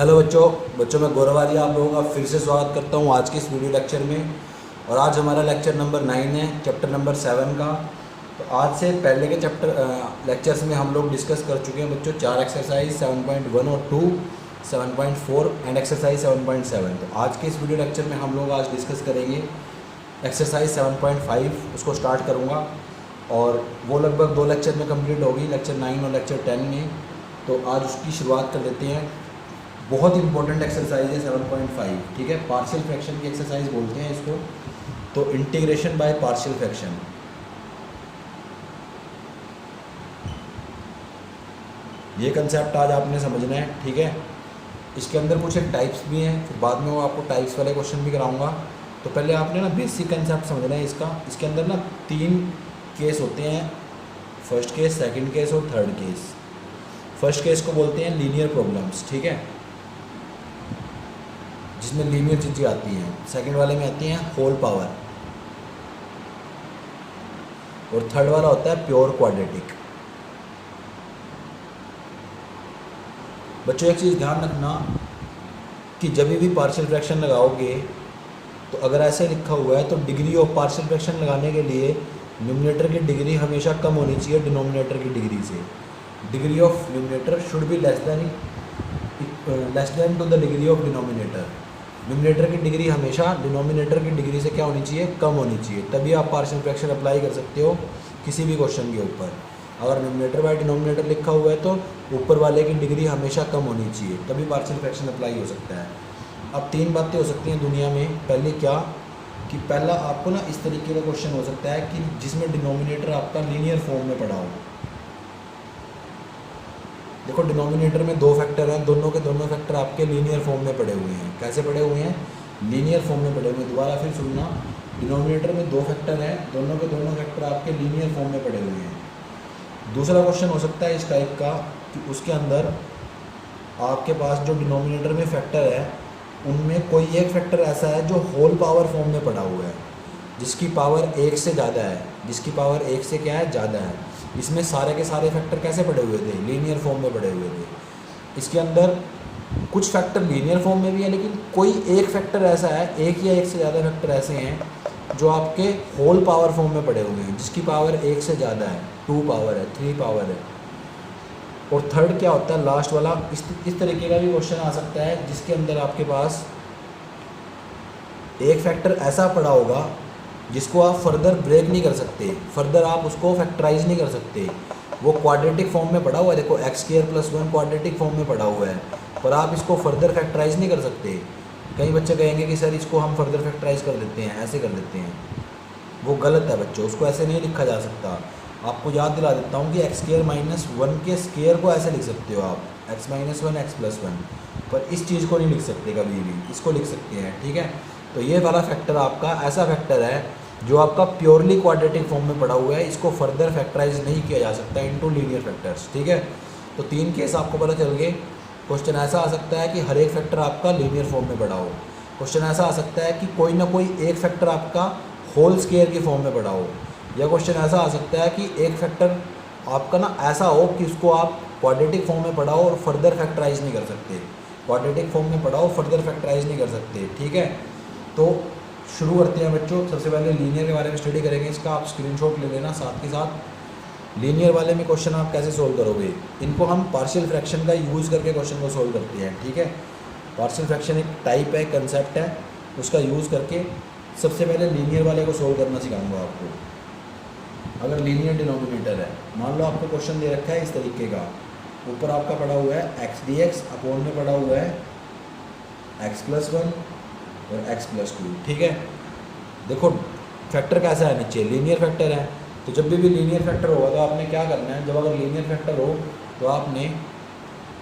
Hello बच्चों मैं गौरव आर्य आप लोगों का फिर से स्वागत करता हूं आज के इस वीडियो लेक्चर में। और आज हमारा लेक्चर नंबर 9 है, चैप्टर नंबर 7 का। तो आज से पहले के लेक्चर्स में हम लोग डिस्कस कर चुके हैं बच्चों 4 एक्सरसाइज 7.1 और 2, 7.4 एंड एक्सरसाइज 7.7। तो आज के इस वीडियो लेक्चर में हम लोग आज डिस्कस करेंगे एक्सरसाइज 7.5, उसको स्टार्ट करूँगा और वो लगभग 2 लेक्चर में कंप्लीट होगी, लेक्चर 9 और लेक्चर 10 में। तो आज उसकी शुरुआत कर देते हैं। बहुत इंपॉर्टेंट एक्सरसाइज है 7.5, ठीक है। पार्शियल फ्रैक्शन की एक्सरसाइज बोलते हैं इसको। तो इंटीग्रेशन बाय पार्शियल फ्रैक्शन, ये कंसेप्ट आज आपने समझना है, ठीक है। इसके अंदर कुछ एक टाइप्स भी हैं, फिर बाद में वो आपको टाइप्स वाले क्वेश्चन भी कराऊंगा। तो पहले आपने ना बेसिक कंसेप्ट समझना है इसका। इसके अंदर ना 3 केस होते हैं, फर्स्ट केस, सेकंड केस और थर्ड केस। फर्स्ट केस को बोलते हैं लीनियर प्रॉब्लम्स, ठीक है, जिसमें लीनियर चीज़ें आती हैं। सेकंड वाले में आती हैं होल पावर और थर्ड वाला होता है प्योर क्वाड्रेटिक। बच्चों एक चीज़ ध्यान रखना कि जब भी पार्शियल फ्रैक्शन लगाओगे तो अगर ऐसे लिखा हुआ है तो डिग्री ऑफ पार्शियल फ्रैक्शन लगाने के लिए न्यूमरेटर की डिग्री हमेशा कम होनी चाहिए डिनोमिनेटर की डिग्री से। Degree of numerator should be less than to the degree of denominator. Numerator की डिग्री हमेशा डिनोमिनेटर की डिग्री से क्या होनी चाहिए, कम होनी चाहिए। तभी आप पार्शियल फ्रैक्शन अप्लाई कर सकते हो किसी भी क्वेश्चन के ऊपर। अगर न्यूमरेटर बाय डिनोमिनेटर लिखा हुआ है तो ऊपर वाले की डिग्री हमेशा कम होनी चाहिए, तभी पार्शियल फ्रैक्शन अप्लाई हो सकता है। अब 3 बातें हो सकती हैं दुनिया में। पहले क्या कि पहला आपको ना इस तरीके का क्वेश्चन हो सकता है कि जिसमें डिनोमिनेटर आपका लीनियर फॉर्म में पड़ा हो। देखो डिनोमिनेटर में 2 फैक्टर हैं, दोनों के दोनों फैक्टर आपके लीनियर फॉर्म में पड़े हुए हैं। कैसे पड़े हुए हैं? लीनियर फॉर्म में पड़े हुए हैं। दोबारा फिर सुनना, डिनोमिनेटर में 2 फैक्टर हैं, दोनों के दोनों फैक्टर आपके लीनियर फॉर्म में पड़े हुए हैं। दूसरा क्वेश्चन हो सकता है इस टाइप का कि उसके अंदर आपके पास जो डिनोमिनेटर में फैक्टर है उनमें कोई एक फैक्टर ऐसा है जो होल पावर फॉर्म में पड़ा हुआ है, जिसकी पावर 1 से ज़्यादा है, जिसकी पावर 1 से क्या है, ज़्यादा है। इसमें सारे के सारे फैक्टर कैसे पड़े हुए थे? लीनियर फॉर्म में पड़े हुए थे। इसके अंदर कुछ फैक्टर लीनियर फॉर्म में भी है, लेकिन कोई एक फैक्टर ऐसा है, एक या एक से ज़्यादा फैक्टर ऐसे हैं जो आपके होल पावर फॉर्म में पड़े हुए हैं, जिसकी पावर 1 से ज़्यादा है, 2 पावर है, 3 पावर है। और थर्ड क्या होता है, लास्ट वाला, इस तरीके का भी क्वेश्चन आ सकता है जिसके अंदर आपके पास एक फैक्टर ऐसा पड़ा होगा जिसको आप फर्दर ब्रेक नहीं कर सकते, फर्दर आप उसको फैक्टराइज नहीं कर सकते। वो क्वाड्रेटिक फॉर्म में पड़ा हुआ है, देखो x² + 1 क्वाड्रेटिक फॉर्म में पड़ा हुआ है, पर आप इसको फर्दर फैक्टराइज नहीं कर सकते। कई बच्चे कहेंगे कि सर इसको हम फर्दर फैक्टराइज कर देते हैं, ऐसे कर देते हैं। वो गलत है बच्चों, उसको ऐसे नहीं लिखा जा सकता। आपको याद दिला देता हूँ कि x² - 1 के स्क्वायर को ऐसे लिख सकते हो आप, x - 1 x + 1, पर इस चीज़ को नहीं लिख सकते कभी भी, इसको लिख सकते हैं, ठीक है। तो ये वाला फैक्टर आपका ऐसा फैक्टर है जो आपका प्योरली क्वाड्रेटिक फॉर्म में पड़ा हुआ है, इसको फर्दर फैक्टराइज नहीं किया जा सकता इनटू लीनियर फैक्टर्स, ठीक है। तो 3 केस आपको पता चल गए। क्वेश्चन ऐसा आ सकता है कि हर एक फैक्टर आपका लीनियर फॉर्म में पड़ा हो। क्वेश्चन ऐसा आ सकता है कि कोई ना कोई एक फैक्टर आपका होल स्क्वायर की फॉर्म में पड़ा हो। या क्वेश्चन ऐसा आ सकता है कि एक फैक्टर आपका ना ऐसा हो कि उसको आप क्वाड्रेटिक फॉर्म में पड़ा हो और फर्दर फैक्टराइज नहीं कर सकते, क्वाड्रेटिक फॉर्म में पड़ा हो, फर्दर फैक्टराइज नहीं कर सकते, ठीक है। तो शुरू करते हैं बच्चों। सबसे पहले लीनियर के बारे में स्टडी करेंगे, इसका आप स्क्रीनशॉट ले लेना साथ के साथ। लीनियर वाले में क्वेश्चन आप कैसे सोल्व करोगे, इनको हम पार्शियल फ्रैक्शन का यूज़ करके क्वेश्चन को सोल्व करते हैं, ठीक है। पार्शियल फ्रैक्शन एक टाइप है, कंसेप्ट है, उसका यूज़ करके सबसे पहले लीनियर वाले को सोल्व करना सिखाऊंगा आपको। अगर लीनियर डिनोमिनेटर है, मान लो आपको क्वेश्चन दे रखा है इस तरीके का, ऊपर आपका पड़ा हुआ है x dx, अपोन में पड़ा हुआ है x + 1 और x + 2, ठीक है। देखो फैक्टर कैसा है, नीचे लीनियर फैक्टर है। तो जब भी लीनियर फैक्टर होगा तो आपने क्या करना है, जब अगर लीनियर फैक्टर हो तो आपने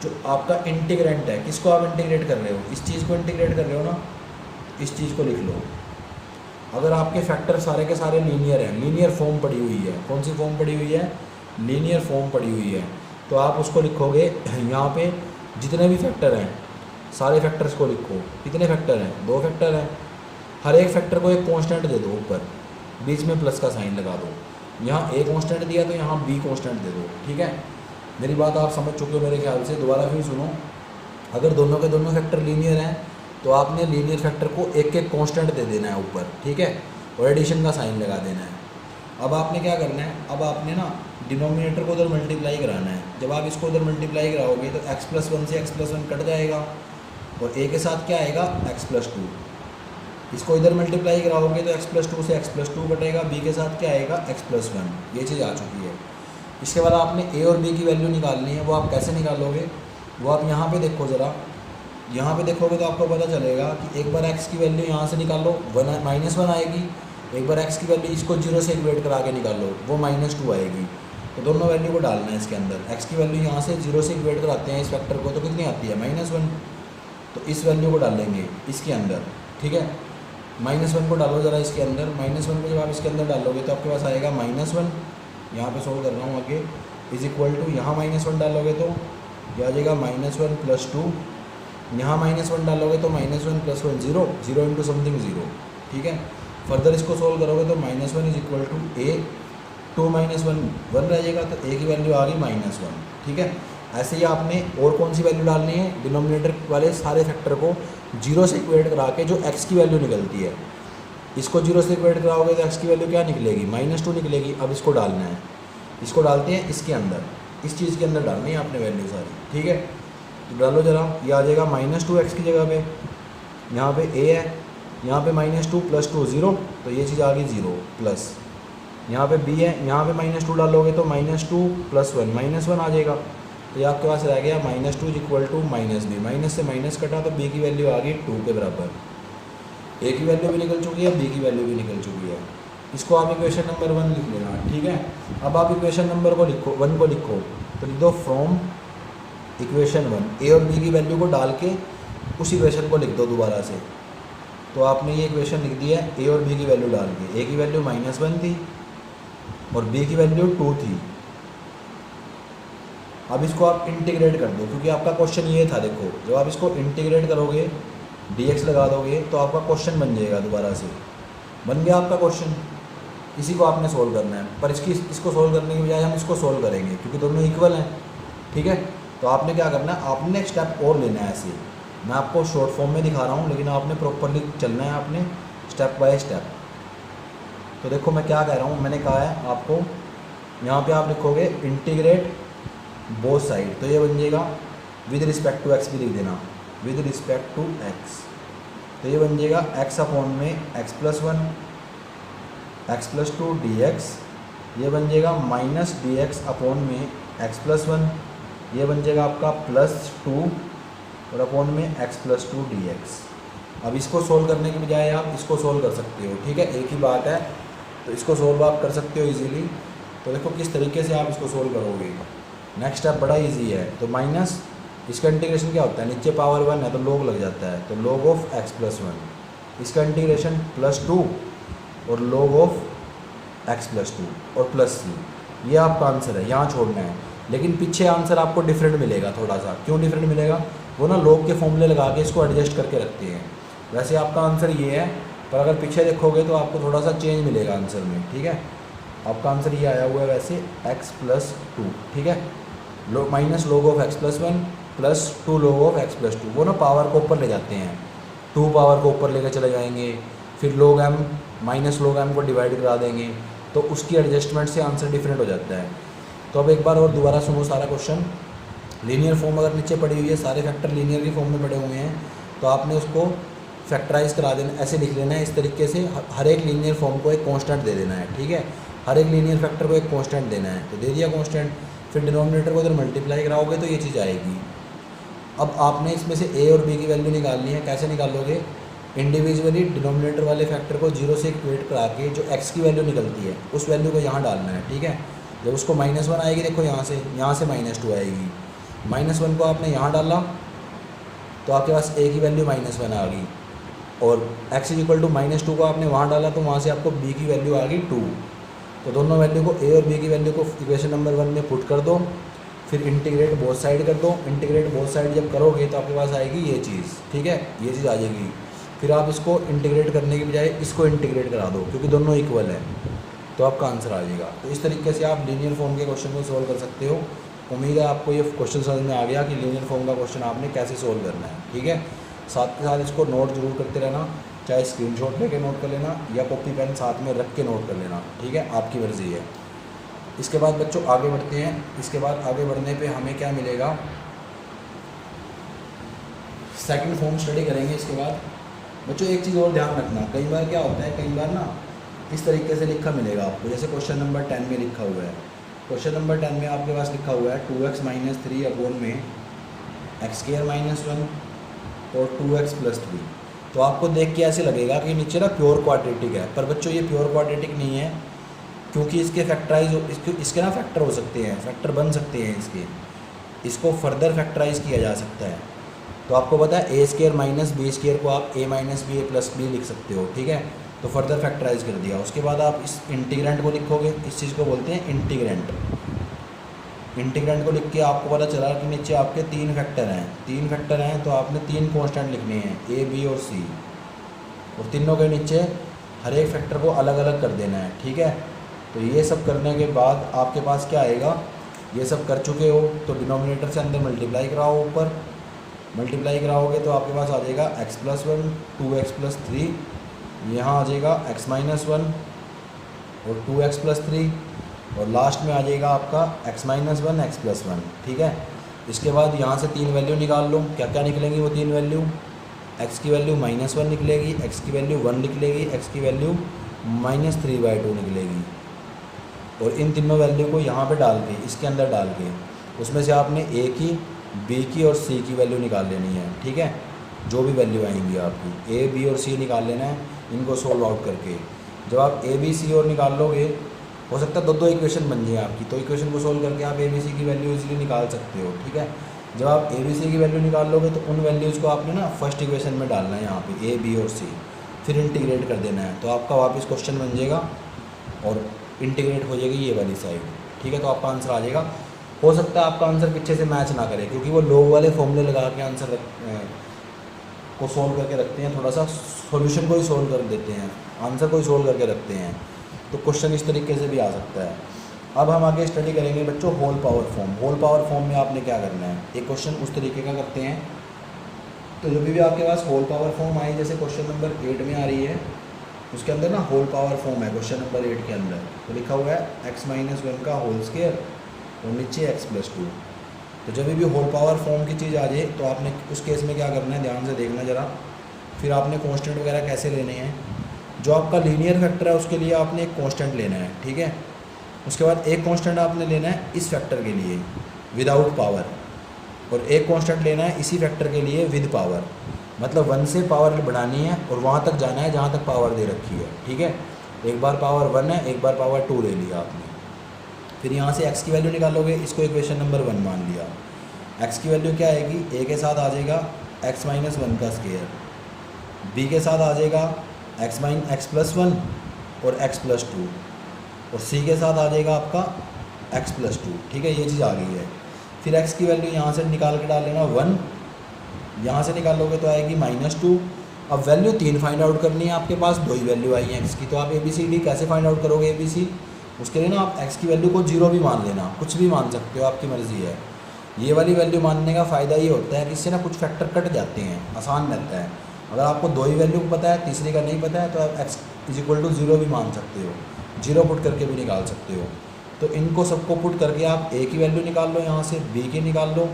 जो आपका इंटीग्रेंट है, किसको आप इंटीग्रेट कर रहे हो, इस चीज़ को इंटीग्रेट कर रहे हो ना, इस चीज़ को लिख लो। अगर आपके फैक्टर सारे के सारे लीनियर हैं, लीनियर फॉर्म पड़ी हुई है, कौन सी फॉर्म पड़ी हुई है, लीनियर फॉर्म पड़ी हुई है, तो आप उसको लिखोगे यहाँ पे जितने भी फैक्टर हैं सारे फैक्टर्स को लिखो। कितने फैक्टर हैं, 2 फैक्टर हैं। हर एक फैक्टर को एक कांस्टेंट दे दो, ऊपर बीच में प्लस का साइन लगा दो। यहाँ a कांस्टेंट दिया तो यहाँ b कांस्टेंट दे दो, ठीक है। मेरी बात आप समझ चुके हो मेरे ख्याल से। दोबारा फिर सुनो, अगर दोनों के दोनों फैक्टर लीनियर हैं तो आपने लीनियर फैक्टर को एक एक कांस्टेंट दे देना है ऊपर, ठीक है, और एडिशन का साइन लगा देना है। अब आपने क्या करना है, अब आपने ना डिनोमिनेटर को उधर मल्टीप्लाई कराना है। जब आप इसको उधर मल्टीप्लाई कराओगे तो x+1 से x+1 कट जाएगा और a के साथ क्या आएगा x+2। इसको इधर मल्टीप्लाई कराओगे तो x+2 से x+2 कटेगा, b के साथ क्या आएगा x+1। ये चीज़ आ चुकी है। इसके बाद आपने a और b की वैल्यू निकालनी है। वो आप कैसे निकालोगे, वो आप यहाँ पे देखो ज़रा, यहाँ पे देखोगे तो आपको पता चलेगा कि एक बार x की वैल्यू यहाँ से निकालो, -1 आएगी। एक बार x की वैल्यू इसको 0 से इक्वेट करा के निकालो, वो -2 आएगी। तो दोनों वैल्यू को डालना है इसके अंदर। x की वैल्यू यहाँ से 0 से इक्वेट कराते हैं इस फैक्टर को, तो कितनी आती है -1। तो इस वैल्यू को डालेंगे इसके अंदर, ठीक है। -1 को डालो ज़रा इसके अंदर। -1 को जब आप इसके अंदर डालोगे तो आपके पास आएगा -1, यहाँ पे सोल्व कर रहा हूँ आगे, इज इक्वल टू यहाँ -1 डालोगे तो ये आ जाएगा -1 + 2। यहाँ -1 डालोगे तो -1 + 1 0, 0 इंटू समथिंग 0, ठीक है। फर्दर इसको सोल्व करोगे तो -1 इज इक्वल टू a, 2 - 1 1 रह जाएगा, तो a की वैल्यू आ गई -1, ठीक है। ऐसे ही आपने और कौन सी वैल्यू डालनी है, डिनोमिनेटर वाले सारे फैक्टर को 0 से इक्वेट करा के जो x की वैल्यू निकलती है, इसको 0 से इक्वेट कराओगे तो x की वैल्यू क्या निकलेगी, -2 निकलेगी। अब इसको डालना है, इसको डालते हैं इसके अंदर, इस चीज़ के अंदर डालनी है आपने वैल्यू सारी, ठीक है। तो डालो ज़रा, ये आ जाएगा -2x की जगह पे, यहाँ पे a है, यहाँ पे -2 + 2 0, तो ये चीज़ आ गई 0 प्लस, यहाँ पे b है, यहाँ पे -2 डालोगे तो -2 + 1 -1 आ जाएगा। तो ये आपके पास रह गया -2 is equal to -b, minus से माइनस कटा तो b की वैल्यू आ गई 2 के बराबर। a की वैल्यू भी निकल चुकी है, b की वैल्यू भी निकल चुकी है। इसको आप इक्वेशन नंबर 1 लिख लेना, ठीक है। अब आप इक्वेशन नंबर को लिखो, 1 को लिखो, तो लिख दो फ्रॉम इक्वेशन 1 a और b की वैल्यू को डाल के उस इक्वेशन को लिख दो दोबारा से। तो आपने ये इक्वेशन लिख दिया है a और b की वैल्यू डाल के। a की वैल्यू -1 थी और b की वैल्यू 2 थी। अब इसको आप इंटीग्रेट कर दो, क्योंकि आपका क्वेश्चन ये था, देखो जब आप इसको इंटीग्रेट करोगे dx लगा दोगे तो आपका क्वेश्चन बन जाएगा, दोबारा से बन गया आपका क्वेश्चन। इसी को आपने सोल्व करना है, पर इसको सोल्व करने की बजाय हम इसको सोल्व करेंगे क्योंकि दोनों इक्वल हैं, ठीक है। तो आपने क्या करना है, आपने एक स्टेप और लेना है। ऐसे मैं आपको शॉर्ट फॉर्म में दिखा रहा हूँ, लेकिन आपने प्रॉपरली चलना है, आपने स्टेप बाय स्टेप। तो देखो मैं क्या कह रहा हूँ, मैंने कहा है आपको, यहाँ पे आप लिखोगे इंटीग्रेट बोथ साइड, तो ये बन जाएगा विद रिस्पेक्ट टू एक्स भी लिख देना, विद रिस्पेक्ट टू एक्स। तो ये बन जाएगा x/में x+1 x+2 dx, ये बन जाएगा -dx/में x+1, ये बन जाएगा आपका +2 और अपॉन में x+2 dx। अब इसको सोल्व करने के बजाय आप इसको सोल्व कर सकते हो, ठीक है, एक ही बात है। तो इसको सोल्व आप कर सकते हो इजीली। तो देखो किस तरीके से आप इसको सोल्व करोगे। नेक्स्ट स्टेप बड़ा इजी है। तो माइनस, इसका इंटीग्रेशन क्या होता है, नीचे पावर 1 है तो log लग जाता है, तो log ऑफ x+1। इसका इंटीग्रेशन +2 और log ऑफ x+2 और +c। ये आपका आंसर है, यहाँ छोड़ना है। लेकिन पीछे आंसर आपको डिफरेंट मिलेगा थोड़ा सा। क्यों डिफरेंट मिलेगा, वो ना log के फॉर्मूले लगा के इसको एडजस्ट करके रखते हैं। वैसे आपका आंसर ये है, पर अगर पीछे देखोगे तो आपको थोड़ा सा चेंज मिलेगा आंसर में, ठीक है। आपका आंसर ये आया हुआ है वैसे x+2, ठीक है, minus log of x+1 +2 log of x+2। वो ना पावर को ऊपर ले जाते हैं, 2 पावर को ऊपर लेकर चले जाएंगे, फिर log m minus log m को डिवाइड करा देंगे, तो उसकी एडजस्टमेंट से आंसर डिफरेंट हो जाता है। तो अब एक बार और दोबारा सुनो सारा क्वेश्चन। लीनियर फॉर्म अगर नीचे पड़ी हुई है, सारे फैक्टर लीनियर की फॉर्म में पड़े हुए हैं, तो आपने उसको फैक्टराइज करा देना, ऐसे लिख लेना है इस तरीके से। हर एक लीनियर फॉर्म को एक कांस्टेंट दे देना है, ठीक है। हर एक लीनियर फैक्टर को एक कांस्टेंट देना है, तो दे दिया कांस्टेंट। फिर डिनोमिनेटर को उधर मल्टीप्लाई कराओगे तो ये चीज़ आएगी। अब आपने इसमें से a और b की वैल्यू निकालनी है। कैसे निकालोगे, इंडिविजुअली डिनोमिनेटर वाले फैक्टर को 0 से इक्वेट करा के जो x की वैल्यू निकलती है उस वैल्यू को यहाँ डालना है, ठीक है। जब उसको -1 आएगी, देखो यहाँ से -2 आएगी, -1 को आपने यहाँ डाला तो आपके पास a की वैल्यू -1 आ गई, और x = -2 को आपने वहाँ डाला तो वहाँ से आपको b की वैल्यू आ गई 2। तो दोनों वैल्यू को, a और b की वैल्यू को इक्वेशन नंबर 1 में पुट कर दो, फिर इंटीग्रेट बोथ साइड कर दो। इंटीग्रेट बोथ साइड जब करोगे तो आपके पास आएगी ये चीज़, ठीक है, ये चीज़ आ जाएगी। फिर आप इसको इंटीग्रेट करने के बजाय इसको इंटीग्रेट करा दो, क्योंकि दोनों इक्वल हैं, तो आपका आंसर आ जाएगा। तो इस तरीके से आप लीनियर फॉर्म के क्वेश्चन को सोल्व कर सकते हो। उम्मीद है आपको ये क्वेश्चन समझ में आ गया कि लीनियर फॉर्म का क्वेश्चन आपने कैसे सोल्व करना है। ठीक है, साथ के साथ इसको नोट जरूर करते रहना, चाहे स्क्रीनशॉट लेके नोट कर लेना या कॉपी पेन साथ में रख के नोट कर लेना। ठीक है, आपकी मर्ज़ी है। इसके बाद बच्चों आगे बढ़ते हैं। इसके बाद आगे बढ़ने पे हमें क्या मिलेगा, सेकंड फॉर्म स्टडी करेंगे। इसके बाद बच्चों एक चीज़ और ध्यान रखना, कई बार क्या होता है, कई बार ना इस तरीके से लिखा मिलेगा आपको, जैसे क्वेश्चन नंबर 10 में लिखा हुआ है। क्वेश्चन नंबर 10 में आपके पास लिखा हुआ है 2x - 3 अपॉन में x² - 1 और 2x + 3। तो आपको देख के ऐसे लगेगा कि नीचे ना प्योर क्वाड्रेटिक है, पर बच्चों ये प्योर क्वाड्रेटिक नहीं है, क्योंकि इसके फैक्टराइज इसके ना फैक्टर हो सकते हैं, फैक्टर बन सकते हैं इसके, इसको फर्दर फैक्टराइज किया जा सकता है। तो आपको पता है a² - b² को आप a - b a + b लिख सकते हो। ठीक है, तो फर्दर फैक्टराइज कर दिया। उसके बाद आप इस इंटीग्रेंट को लिखोगे, इस चीज़ को बोलते हैं इंटीग्रेंट। इंटीग्रेंट को लिख के आपको पता चला कि नीचे आपके 3 फैक्टर हैं, 3 फैक्टर हैं, तो आपने 3 कांस्टेंट लिखने हैं a, b और c, और तीनों के नीचे हर एक फैक्टर को अलग अलग कर देना है। ठीक है, तो ये सब करने के बाद आपके पास क्या आएगा, ये सब कर चुके हो तो डिनोमिनेटर से अंदर मल्टीप्लाई कराओ, ऊपर मल्टीप्लाई कराओगे तो आपके पास आ जाएगा x + 1 2x + 3, यहाँ आ जाएगा x - 1 और 2x + 3, और लास्ट में आ जाएगा आपका x - 1 x + 1। ठीक है, इसके बाद यहाँ से 3 वैल्यू निकाल लो। क्या क्या निकलेंगी वो 3 वैल्यू, x की वैल्यू -1 निकलेगी, x की वैल्यू 1 निकलेगी, x की वैल्यू -3/2 निकलेगी। और इन तीनों वैल्यू को यहाँ पे डाल के, इसके अंदर डाल के, उसमें से आपने a की, b की और c की वैल्यू निकाल लेनी है। ठीक है, जो भी वैल्यू आएंगी आपकी a, b और c निकाल लेना है, इनको सोल्व आउट करके। जब आप a, b, c और निकाल लोगे, हो सकता है 2-2 इक्वेशन बन जाए आपकी, तो इक्वेशन को सोल्व करके आप a, b, c की वैल्यू इजीली निकाल सकते हो। ठीक है, जब आप a, b, c की वैल्यू निकाल लोगे तो उन वैल्यूज़ को आपने ना फर्स्ट इक्वेशन में डालना है, यहाँ पे a, b और c, फिर इंटीग्रेट कर देना है, तो आपका वापस क्वेश्चन बन जाएगा और इंटीग्रेट हो जाएगी ये वाली साइड। ठीक है, तो आपका आंसर आ जाएगा। हो सकता है आपका आंसर पीछे से मैच ना करे, क्योंकि वो लोग वाले फॉर्मूले लगा के आंसर को सोल्व करके रखते हैं, थोड़ा सा सॉल्यूशन को ही सोल्व कर देते हैं, आंसर को ही सोल्व करके रखते हैं, तो क्वेश्चन इस तरीके से भी आ सकता है। अब हम आगे स्टडी करेंगे बच्चों whole power form. Whole power form में आपने क्या करना है, एक क्वेश्चन उस तरीके का करते हैं, तो जब भी आपके पास होल पावर फॉर्म आई, जैसे क्वेश्चन नंबर 8 में आ रही है, उसके अंदर ना होल पावर फॉर्म है क्वेश्चन नंबर 8 के अंदर, तो लिखा हुआ है x - 1 का होल स्क्वायर और नीचे x + 2। तो जब भी होल पावर फॉर्म की चीज़ आ जाए तो आपने उस केस में क्या करना है, ध्यान से देखना ज़रा। फिर आपने कांस्टेंट वगैरह कैसे लेने हैं, जो आपका लीनियर फैक्टर है उसके लिए आपने एक कांस्टेंट लेना है। ठीक है, उसके बाद एक कांस्टेंट आपने लेना है इस फैक्टर के लिए विदाउट पावर, और एक कांस्टेंट लेना है इसी फैक्टर के लिए विद पावर, मतलब 1 से पावर बढ़ानी है और वहाँ तक जाना है जहाँ तक पावर दे रखी है। ठीक है, एक बार पावर 1 है, एक बार पावर 2 ले लिया आपने। फिर यहाँ से x की वैल्यू निकालोगे, इसको इक्वेशन नंबर 1 मान लिया। x की वैल्यू क्या आएगी, a के साथ आ जाएगा x - 1 का स्क्वायर, b के साथ आ जाएगा x + 1 और x + 2, और c के साथ आ जाएगा आपका x + 2। ठीक है, ये चीज़ आ गई है। फिर x की वैल्यू यहाँ से निकाल के डाल लेना 1, यहाँ से निकालोगे तो आएगी -2। अब वैल्यू 3 फाइंड आउट करनी है, आपके पास 2 ही वैल्यू आई है x की, तो आप ABCD कैसे फाइंड आउट करोगे ABC, उसके लिए ना आप x की वैल्यू को 0 भी मान लेना, कुछ भी मान सकते हो, आपकी मर्ज़ी है। ये वाली वैल्यू मानने का फ़ायदा ये होता है कि इससे ना कुछ फैक्टर कट जाते हैं, आसान रहता है। अगर आपको 2 ही वैल्यू पता है, तीसरी का नहीं पता है, तो आप x = 0 भी मान सकते हो, 0 पुट करके भी निकाल सकते हो। तो इनको सबको पुट करके आप a की वैल्यू निकाल लो, यहाँ से b की निकाल लो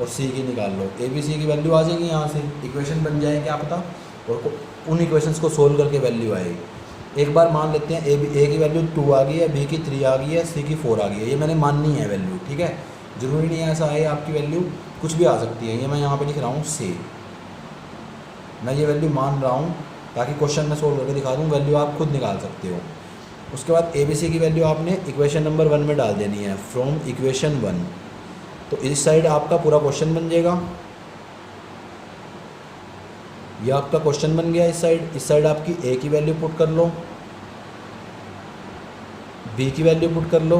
और c की निकाल लो, ABC की वैल्यू आ जाएगी, यहाँ से इक्वेशन बन जाए क्या पता, और उन इक्वेशंस को सोल्व करके वैल्यू आएगी। एक बार मान लेते हैं a की वैल्यू 2 आ गई है, b की 3 आ गई है, c की 4 आ गई है, ये मैंने माननी है वैल्यू। ठीक है, ज़रूरी नहीं है ऐसा है आपकी वैल्यू, कुछ भी आ सकती है। ये मैं यहाँ पे लिख रहा हूँ c, मैं ये वैल्यू मान रहा हूँ ताकि क्वेश्चन में सोल्व करके दिखा दूँ, वैल्यू आप खुद निकाल सकते हो। उसके बाद ABC की वैल्यू आपने इक्वेशन नंबर 1 में डाल देनी है, फ्रॉम इक्वेशन 1। तो इस साइड आपका पूरा क्वेश्चन बन जाएगा, ये आपका क्वेश्चन बन गया। इस साइड आपकी a की वैल्यू पुट कर लो, b की वैल्यू पुट कर लो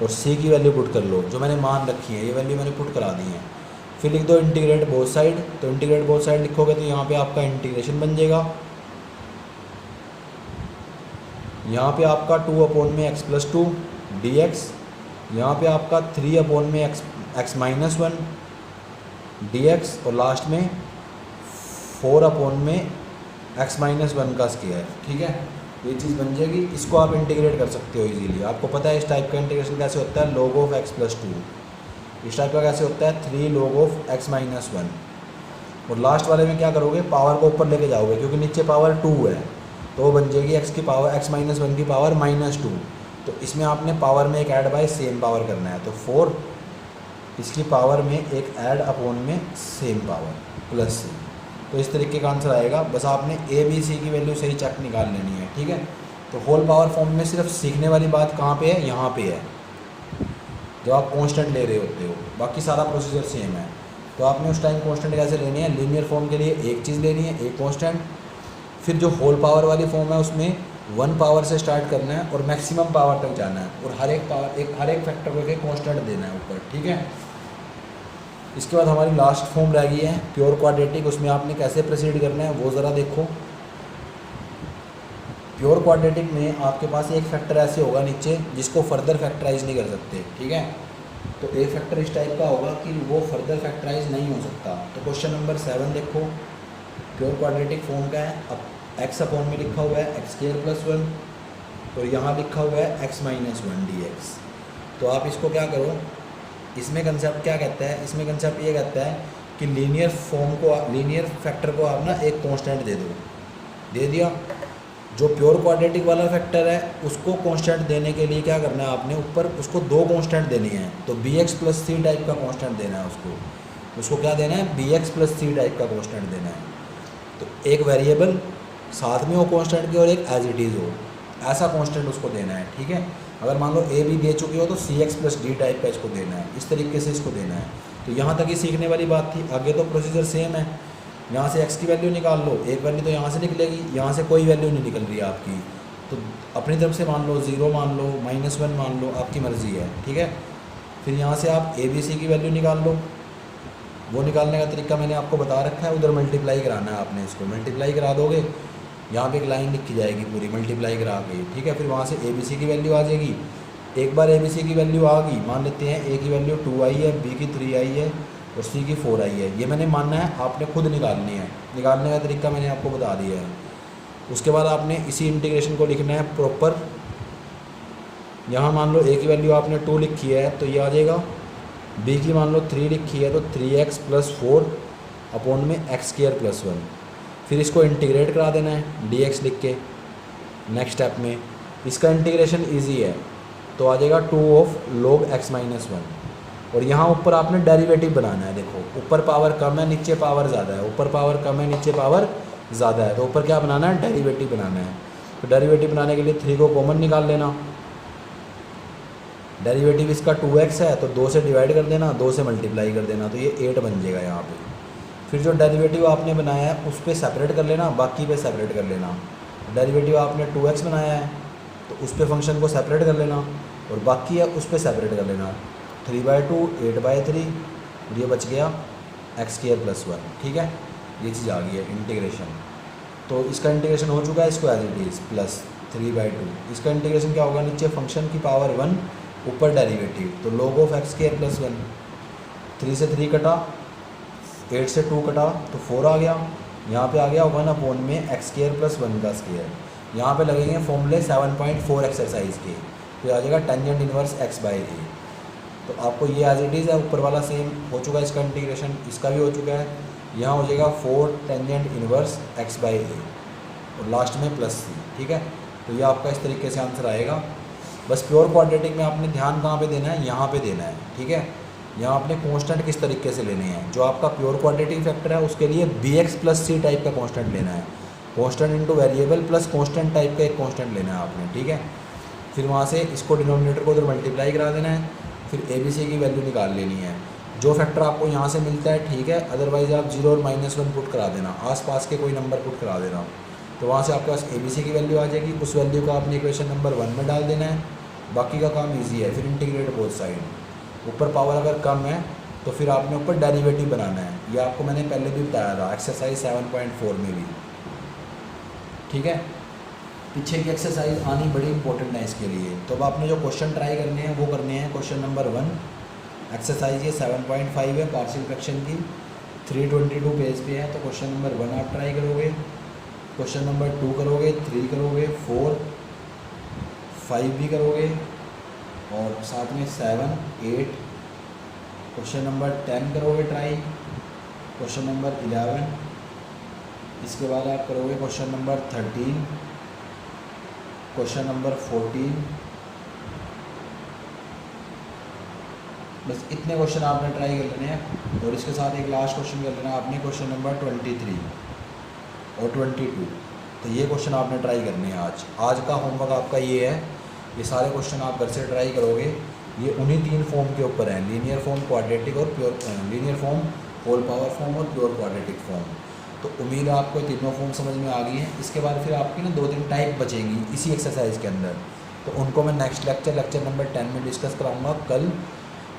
और c की वैल्यू पुट कर लो, जो मैंने मान रखी है, ये वैल्यू मैंने पुट करा दी है। फिर लिख दो इंटीग्रेट बोथ साइड, तो इंटीग्रेट बोथ साइड लिखोगे तो यहाँ पे आपका इंटीग्रेशन बन जाएगा, यहाँ पे आपका 2 अपॉन में x + 2 dx यहाँ पे आपका 3 अपॉन में x minus one D x और लास्ट में 4 अपॉन में एक्स माइनस वन का स्क्वायर। ठीक है, ये चीज़ बन जाएगी। इसको आप इंटीग्रेट कर सकते हो इजीली। आपको पता है इस टाइप का इंटीग्रेशन कैसे होता है, log of x plus two. इस टाइप का कैसे होता है, 3 log of x minus one. और लास्ट वाले में क्या करोगे, पावर को ऊपर लेके जाओगे क्योंकि नीचे पावर 2 है, तो वो बन जाएगी एक्स की पावर एक्स माइनस वन की पावर -2। तो इसमें आपने पावर में एक ऐड बाय सेम पावर करना है, तो 4 इसकी पावर में एक ऐड अपॉन में सेम पावर प्लस सी। तो इस तरीके का आंसर आएगा। बस आपने ए बी सी की वैल्यू सही चेक निकाल लेनी है। ठीक है, तो होल पावर फॉर्म में सिर्फ सीखने वाली बात कहाँ पे है, यहाँ पे है, जब आप कांस्टेंट ले रहे होते हो। बाकी सारा प्रोसीजर सेम है। तो आपने उस टाइम कांस्टेंट कैसे लेनी है, लीनियर फॉर्म के लिए एक चीज़ लेनी है, एक कांस्टेंट। फिर जो होल पावर वाली फॉर्म है उसमें 1 पावर से स्टार्ट करना है और मैक्सिमम पावर तक जाना है, और हर एक फैक्टर को एक कांस्टेंट देना है ऊपर। ठीक है, इसके बाद हमारी लास्ट फॉर्म रह गई है प्योर क्वाड्रेटिक। उसमें आपने कैसे प्रोसीड करना है वो ज़रा देखो। प्योर क्वाड्रेटिक में आपके पास एक फैक्टर ऐसे होगा नीचे जिसको फर्दर फैक्टराइज नहीं कर सकते। ठीक है, तो एक फैक्टर इस टाइप का होगा कि वो फर्दर फैक्टराइज नहीं हो सकता। तो क्वेश्चन नंबर 7 देखो, प्योर क्वाड्रेटिक फॉर्म का है। अब एक्स अपॉन में लिखा हुआ है एक्स स्क्वायर प्लस वन, और यहाँ लिखा हुआ है x minus one D x. तो आप इसको क्या करो, इसमें कंसेप्ट क्या कहता है, इसमें कंसेप्ट ये कहता है कि लीनियर फॉर्म को, लीनियर फैक्टर को आप ना एक कांस्टेंट दे दो। दे दिया, जो प्योर क्वाड्रेटिक वाला फैक्टर है उसको कांस्टेंट देने के लिए क्या करना है, आपने ऊपर उसको 2 कांस्टेंट देनी है। तो B X plus C type का कांस्टेंट देना है उसको क्या देना है, B X plus C type का कांस्टेंट देना है। तो एक वेरिएबल साथ में हो कांस्टेंट के और एक एज इट इज़ हो, ऐसा कांस्टेंट उसको देना है। ठीक है, अगर मान लो ए बी दे चुके हो तो सी एक्स प्लस डी टाइप का इसको देना है, इस तरीके से इसको देना है। तो यहाँ तक ही सीखने वाली बात थी। आगे तो प्रोसीजर सेम है। यहाँ से एक्स की वैल्यू निकाल लो, एक वैल्यू तो यहाँ से निकलेगी, यहाँ से कोई वैल्यू नहीं निकल रही है आपकी, तो अपनी तरफ से मान लो 0 मान लो, -1 मान लो, आपकी मर्ज़ी है। ठीक है, फिर यहाँ से आप ए बी सी की वैल्यू निकाल लो। वो निकालने का तरीका मैंने आपको बता रखा है, उधर मल्टीप्लाई कराना है आपने। इसको मल्टीप्लाई करा दोगे, यहाँ पे एक लाइन लिखी जाएगी पूरी मल्टीप्लाई करा के। ठीक है, फिर वहाँ से ए बी सी की वैल्यू आ जाएगी। एक बार ए बी सी की वैल्यू आ गई, मान लेते हैं ए की वैल्यू 2 आई है, बी की 3 आई है और सी की 4 आई है। ये मैंने मानना है, आपने खुद निकालनी है। निकालने का तरीका मैंने आपको बता दिया है। उसके बाद आपने इसी इंटीग्रेशन को लिखना है प्रॉपर। यहाँ मान लो ए की वैल्यू आपने 2 लिखी है तो ये आ जाएगा, बी की मान लो 3 लिखी है तो 3x + 4 अपॉन में x² + 1। फिर इसको इंटीग्रेट करा देना है dx लिख के। नेक्स्ट स्टेप में इसका इंटीग्रेशन इजी है, तो आ जाएगा 2 ऑफ log x - 1। और यहाँ ऊपर आपने डेरिवेटिव बनाना है। देखो ऊपर पावर कम है, नीचे पावर ज़्यादा है, ऊपर पावर कम है, नीचे पावर ज़्यादा है, तो ऊपर क्या बनाना है, डेरिवेटिव बनाना है। तो डेरिवेटिव बनाने के लिए 3 को कॉमन निकाल लेना। डेरिवेटिव इसका 2x है तो 2 से डिवाइड कर देना, 2 से मल्टीप्लाई कर देना, तो ये 8 बन जाएगा यहाँ पे। फिर जो डेरिवेटिव आपने बनाया है उस पर सेपरेट कर लेना, बाकी पे सेपरेट कर लेना। डेरिवेटिव आपने 2x बनाया है तो उस पर फंक्शन को सेपरेट कर लेना, और बाकी है उस पर सेपरेट कर लेना। 3/2 8/3, ये बच गया x² + 1। ठीक है, ये चीज़ आ गई है इंटीग्रेशन। तो इसका इंटीग्रेशन हो चुका है, इसको एज इट इज़ प्लस 3/2। इसका इंटीग्रेशन क्या होगा, नीचे फंक्शन की पावर 1, ऊपर डेरिवेटिव, तो log ऑफ x² + 1। 3 से 3 कटा, 8 से 2 कटा तो 4 आ गया। यहाँ पे आ गया 1 अपॉन में x² + 1 का स्क्वायर। यहाँ पे लगेंगे फॉर्मूले 7.4 एक्सरसाइज के, तो आ जाएगा टेंजेंट इनवर्स x/a। तो आपको ये एज इट इज़ है, ऊपर वाला सेम हो चुका है, इसका इंटीग्रेशन इसका भी हो चुका है। यहाँ हो जाएगा 4 टेंजेंट इनवर्स x/a और लास्ट में प्लस c। ठीक है, तो ये आपका इस तरीके से आंसर आएगा। बस प्योर क्वाड्रेटिक में आपने ध्यान कहाँ पे देना है, यहाँ पे देना है। ठीक है, यहाँ आपने कांस्टेंट किस तरीके से लेने हैं, जो आपका प्योर क्वाड्रेटिक फैक्टर है उसके लिए bx + c टाइप का कांस्टेंट लेना है। Constant into variable plus constant type का एक कांस्टेंट लेना है आपने। ठीक है, फिर वहाँ से इसको डिनोमिनेटर को उधर मल्टीप्लाई करा देना है, फिर ए बी सी की वैल्यू निकाल लेनी है। जो फैक्टर आपको यहाँ से मिलता है ठीक है, अदरवाइज़ आप 0 और -1 पुट करा देना, आसपास के कोई नंबर पुट करा देना। तो वहाँ से आपके पास ए बी सी की वैल्यू आ जाएगी। उस वैल्यू को आपने इक्वेशन नंबर 1 में डाल देना है, बाकी का काम ईजी है। फिर इंटीग्रेट बोथ साइड। ऊपर पावर अगर कम है तो फिर आपने ऊपर डेरिवेटिव बनाना है। ये आपको मैंने पहले भी बताया था एक्सरसाइज 7.4 में भी। ठीक है, पीछे की एक्सरसाइज आनी बड़ी इंपॉर्टेंट है इसके लिए। तो अब आपने जो क्वेश्चन ट्राई करने हैं वो करने हैं। क्वेश्चन नंबर 1 एक्सरसाइज ये 7.5 है पार्शियल फ्रैक्शन की, 322 पेज पे है। तो क्वेश्चन नंबर 1 आप ट्राई करोगे, क्वेश्चन नंबर 2 करोगे, 3 करोगे, 4, 5 भी करोगे, और साथ में 7, 8, क्वेश्चन नंबर 10 करोगे ट्राई, क्वेश्चन नंबर 11, इसके बाद आप करोगे क्वेश्चन नंबर 13, क्वेश्चन नंबर 14। बस इतने क्वेश्चन आपने ट्राई कर लेने हैं, और इसके साथ एक लास्ट क्वेश्चन कर लेना आपने, क्वेश्चन नंबर 23 और 22। तो ये क्वेश्चन आपने ट्राई करने हैं आज। आज का होमवर्क आपका ये है, ये सारे क्वेश्चन आप घर से ट्राई करोगे। ये उन्हीं 3 फॉर्म के ऊपर हैं, लीनियर फॉर्म, क्वाड्रेटिक और pure, linear form, whole power form और प्योर क्वाड्रेटिक फॉर्म। तो उम्मीद है आपको तीनों फॉर्म समझ में आ गई हैं। इसके बाद फिर आपकी ना 2-3 टाइप बचेंगी इसी एक्सरसाइज के अंदर, तो उनको मैं नेक्स्ट लेक्चर नंबर 10 में डिस्कस कराऊंगा कल।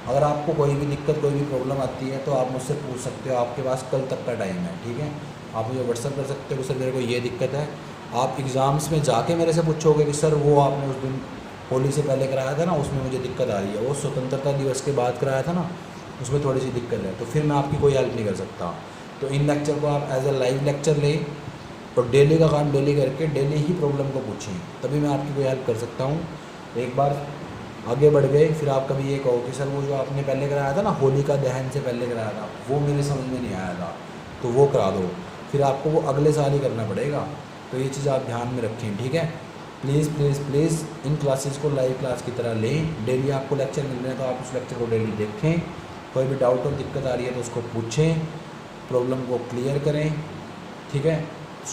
अगर आपको कोई भी दिक्कत, कोई भी प्रॉब्लम आती है तो आप मुझसे पूछ सकते हो, आपके पास कल तक का टाइम है, ठीक है। आप मुझे व्हाट्सअप कर सकते हो कि सर मेरे को ये दिक्कत है। आप एग्ज़ाम्स में जाके मेरे से पूछोगे कि सर वो आपने उस दिन होली से पहले कराया था ना, उसमें मुझे दिक्कत आ रही है, वो स्वतंत्रता दिवस के बाद कराया था ना, उसमें थोड़ी सी दिक्कत है, तो फिर मैं आपकी कोई हेल्प नहीं कर सकता। तो इन लेक्चर को आप एज ए लाइव लेक्चर लें और डेली का काम डेली करके डेली ही प्रॉब्लम को पूछें, तभी मैं आपकी कोई हेल्प कर सकता हूँ। एक बार आगे बढ़ गए फिर आप कभी ये कहो कि सर वो जो आपने पहले कराया था ना, होलिका दहन से पहले कराया था, वो मेरे समझ में नहीं आया था, तो वो करा दो, फिर आपको वो अगले साल ही करना पड़ेगा। तो ये चीज़ आप ध्यान में रखें, ठीक है। Please please please in classes को लाइव क्लास की तरह लें। डेली आपको लेक्चर मिल रहे हैं तो आप उस लेक्चर को डेली देखें। कोई भी डाउट और दिक्कत आ रही है तो उसको पूछें, प्रॉब्लम को क्लियर करें, ठीक है।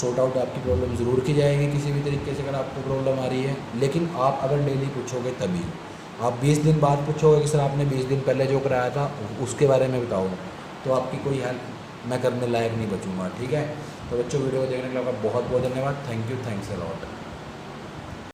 सॉर्ट आउट आपकी प्रॉब्लम ज़रूर की जाएगी किसी भी तरीके से अगर आपको प्रॉब्लम आ रही है। लेकिन आप अगर डेली पूछोगे तभी, आप 20 दिन बाद पूछोगे कि सर आपने 20 दिन पहले जो कराया था उसके बारे में बताओ, तो आपकी कोई हेल्प मैं करने लायक नहीं बचूँगा, ठीक है। तो बच्चों वीडियो को देखने के लिए आपका बहुत बहुत धन्यवाद। Thank you, thanks a lot.